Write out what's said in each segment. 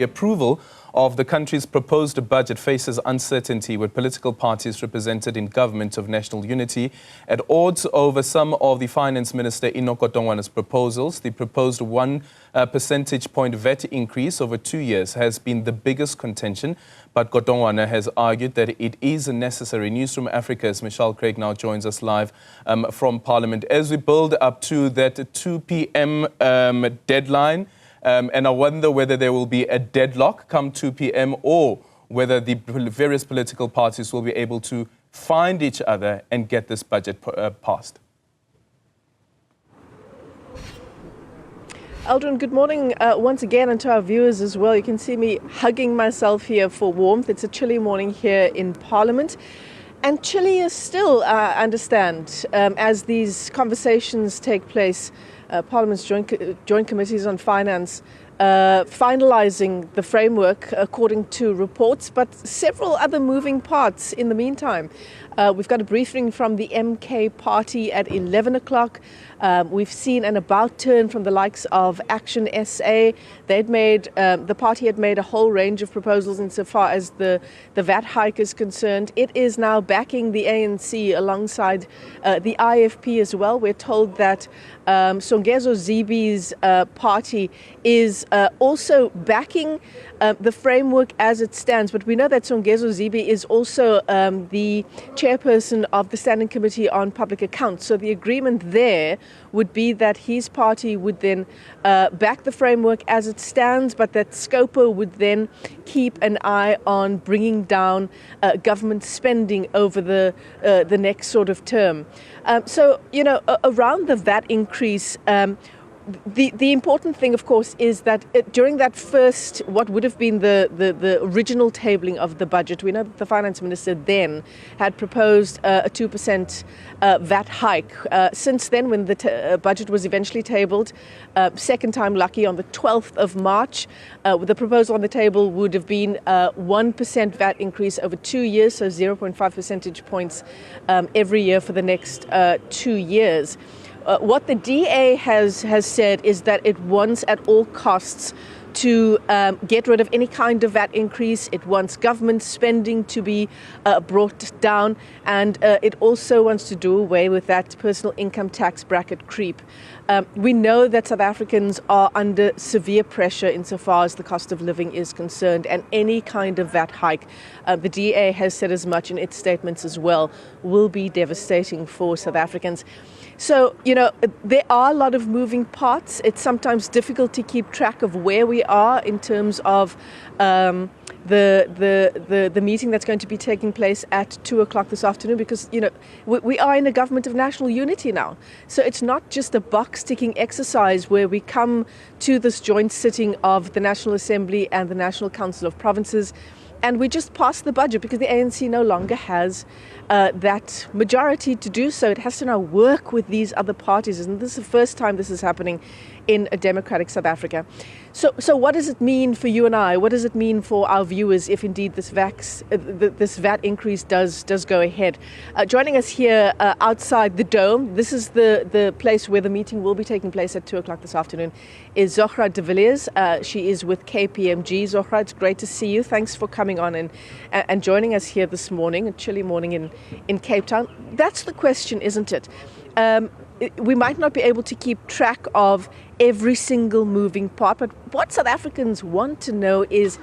The approval of the country's proposed budget faces uncertainty, with political parties represented in government of national unity at odds over some of the Finance Minister Enoch Godongwana's proposals. The proposed 1 percentage point VAT increase over 2 years has been the biggest contention, but Godongwana has argued that it is necessary. Newzroom Afrika's Michelle Craig now joins us live from Parliament as we build up to that 2 p.m. deadline. And I wonder whether there will be a deadlock come 2 p.m. or whether the various political parties will be able to find each other and get this budget passed. Aldrin, good morning once again, and to our viewers as well. You can see me hugging myself here for warmth. It's a chilly morning here in Parliament. And chilly is still, I understand, as these conversations take place. Parliament's joint committees on finance finalising the framework according to reports, but several other moving parts in the meantime. We've got a briefing from the MK party at 11 o'clock. We've seen an about turn from the likes of Action SA. The party had made a whole range of proposals insofar as the VAT hike is concerned. It is now backing the ANC alongside the IFP as well. We're told that Songezo Zibi's party is also backing the framework as it stands. But we know that Songezo Zibi is also the chairperson of the Standing Committee on Public Accounts. So the agreement there would be that his party would then back the framework as it stands, but that Scopo would then keep an eye on bringing down government spending over the next sort of term. So, you know, around the VAT increase, the important thing, of course, is that during that first, what would have been the original tabling of the budget, we know that the finance minister then had proposed a 2% VAT hike. Since then, when the budget was eventually tabled, second time lucky, on the 12th of March, the proposal on the table would have been 1% VAT increase over 2 years, so 0.5 percentage points every year for the next 2 years. What the DA has said is that it wants at all costs to get rid of any kind of VAT increase. It wants government spending to be brought down, and it also wants to do away with that personal income tax bracket creep. We know that South Africans are under severe pressure insofar as the cost of living is concerned, and any kind of VAT hike, the DA has said as much in its statements as well, will be devastating for South Africans. So, you know, there are a lot of moving parts. It's sometimes difficult to keep track of where we are in terms of the meeting that's going to be taking place at 2 o'clock this afternoon, because, you know, we are in a government of national unity now. So it's not just a box-ticking exercise where we come to this joint sitting of the National Assembly and the National Council of Provinces and we just pass the budget, because the ANC no longer has that majority to do so. It has to now work with these other parties, and this is the first time this is happening in a democratic South Africa. So what does it mean for you and I? What does it mean for our viewers if indeed this VAT increase does go ahead? Joining us here outside the Dome, this is the place where the meeting will be taking place at 2 o'clock this afternoon, is Zohra de Villiers. She is with KPMG. Zohra, it's great to see you. Thanks for coming on and joining us here this morning, a chilly morning in Cape Town. That's the question, isn't it? We might not be able to keep track of every single moving part, but what South Africans want to know is,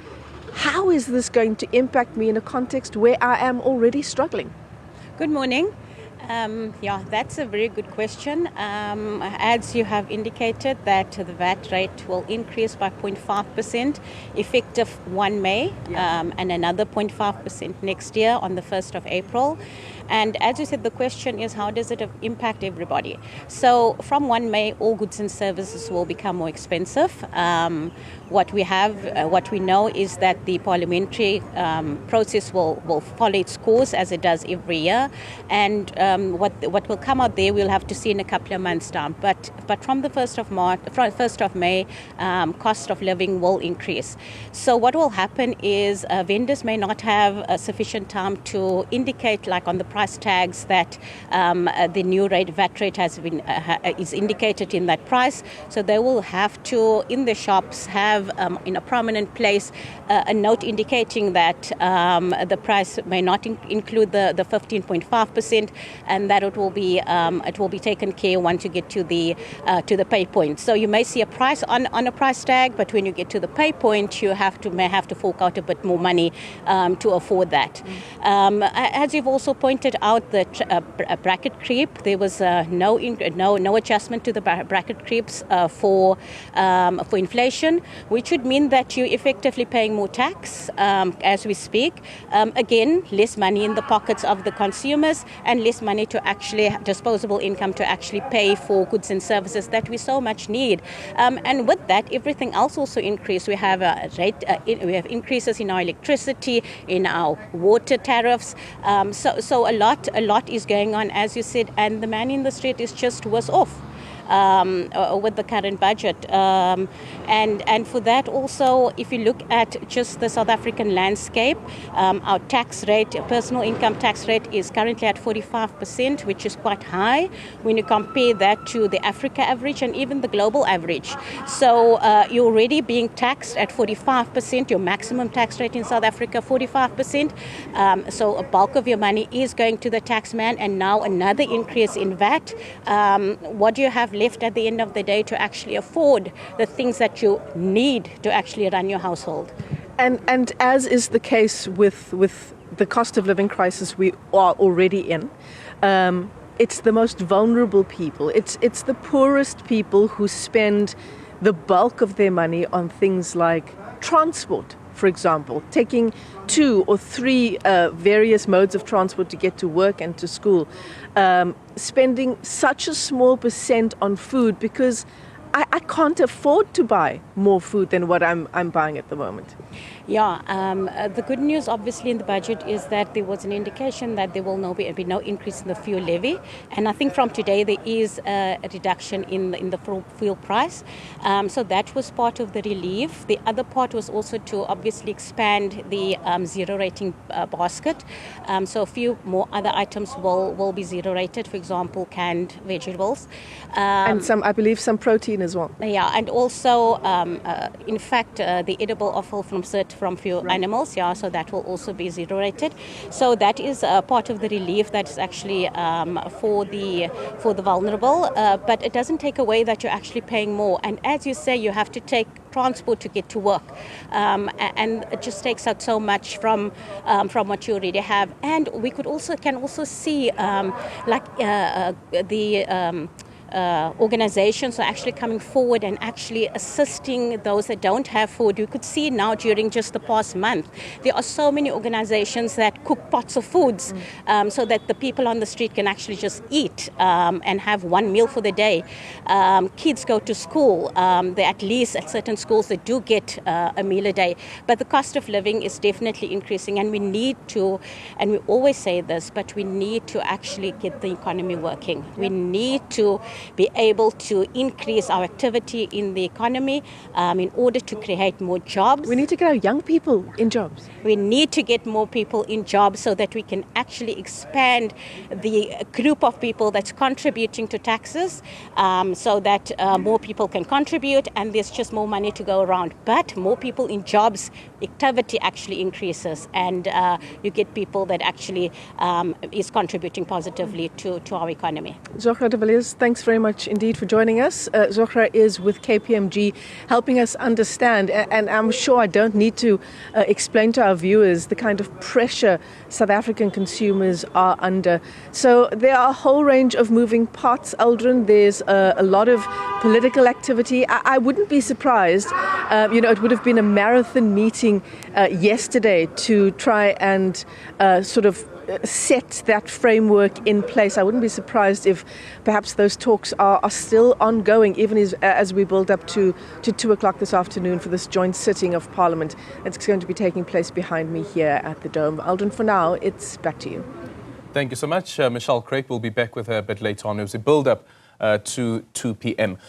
how is this going to impact me in a context where I am already struggling? Good morning. Yeah, that's a very good question. As you have indicated, that the VAT rate will increase by 0.5% effective 1 May, and another 0.5% next year on the 1st of April. And as you said, the question is, how does it impact everybody? So from 1 May, all goods and services will become more expensive. What we know is that the parliamentary process will follow its course as it does every year. And what will come out there, we'll have to see in a couple of months' time. But from the 1st of May, cost of living will increase. So what will happen is vendors may not have sufficient time to indicate, like on the price tags, that the new VAT rate has been is indicated in that price. So they will have to, in the shops, have in a prominent place a note indicating that the price may not include the 15.5%, and that it will be taken care once you get to the pay point. So you may see a price on a price tag, but when you get to the pay point, you may have to fork out a bit more money to afford that. As you've also pointed out, the bracket creep, there was no adjustment to the bracket creeps for inflation, which would mean that you're effectively paying more tax as we speak. Again, less money in the pockets of the consumers and less money to actually disposable income to actually pay for goods and services that we so much need. And with that, everything else also increased. We have we have increases in our electricity, in our water tariffs. So a lot is going on, as you said, and the man in the street is just worse off with the current budget. And for that also, if you look at just the South African landscape, our tax rate, personal income tax rate, is currently at 45%, which is quite high when you compare that to the Africa average and even the global average. So you're already being taxed at 45%, your maximum tax rate in South Africa, 45%. So a bulk of your money is going to the tax man, and now another increase in VAT. What do you have left at the end of the day to actually afford the things that you need to actually run your household? And as is the case with the cost of living crisis we are already in, it's the most vulnerable people. It's the poorest people who spend the bulk of their money on things like transport, for example, taking 2 or 3 various modes of transport to get to work and to school, spending such a small percent on food because I can't afford to buy more food than what I'm buying at the moment. Yeah, the good news obviously in the budget is that there was an indication that there will be no increase in the fuel levy, and I think from today there is a reduction in the fuel price. So that was part of the relief. The other part was also to obviously expand the zero rating basket. So a few more other items will be zero rated, for example, canned vegetables. And I believe some protein as well. Yeah, and also, in fact, the edible offal from few animals, so that will also be zero rated. So that is part of the relief that is actually for the vulnerable, but it doesn't take away that you're actually paying more. And as you say, you have to take transport to get to work, and it just takes out so much from what you already have. And we can also see organizations are actually coming forward and actually assisting those that don't have food. You could see now during just the past month, there are so many organizations that cook pots of foods so that the people on the street can actually just eat and have one meal for the day. Kids go to school. They at least at certain schools they do get a meal a day. But the cost of living is definitely increasing, and we need to, and we always say this, but we need to actually get the economy working. We need to be able to increase our activity in the economy in order to create more jobs. We need to get our young people in jobs. We need to get more people in jobs so that we can actually expand the group of people that's contributing to taxes, so that more people can contribute and there's just more money to go around. But more people in jobs, activity actually increases, and you get people that actually is contributing positively to our economy. Zohra de Villiers, thanks very much indeed for joining us. Zohra is with KPMG, helping us understand, and I'm sure I don't need to explain to our viewers the kind of pressure South African consumers are under. So there are a whole range of moving parts, Aldrin. There's a lot of political activity. I wouldn't be surprised. It would have been a marathon meeting yesterday to try and sort of set that framework in place. I wouldn't be surprised if perhaps those talks are still ongoing, even as we build up to 2 o'clock this afternoon for this joint sitting of Parliament. It's going to be taking place behind me here at the Dome. Aldrin, for now, it's back to you. Thank you so much. Michelle Craig will be back with her a bit later on as we build up to 2 p.m.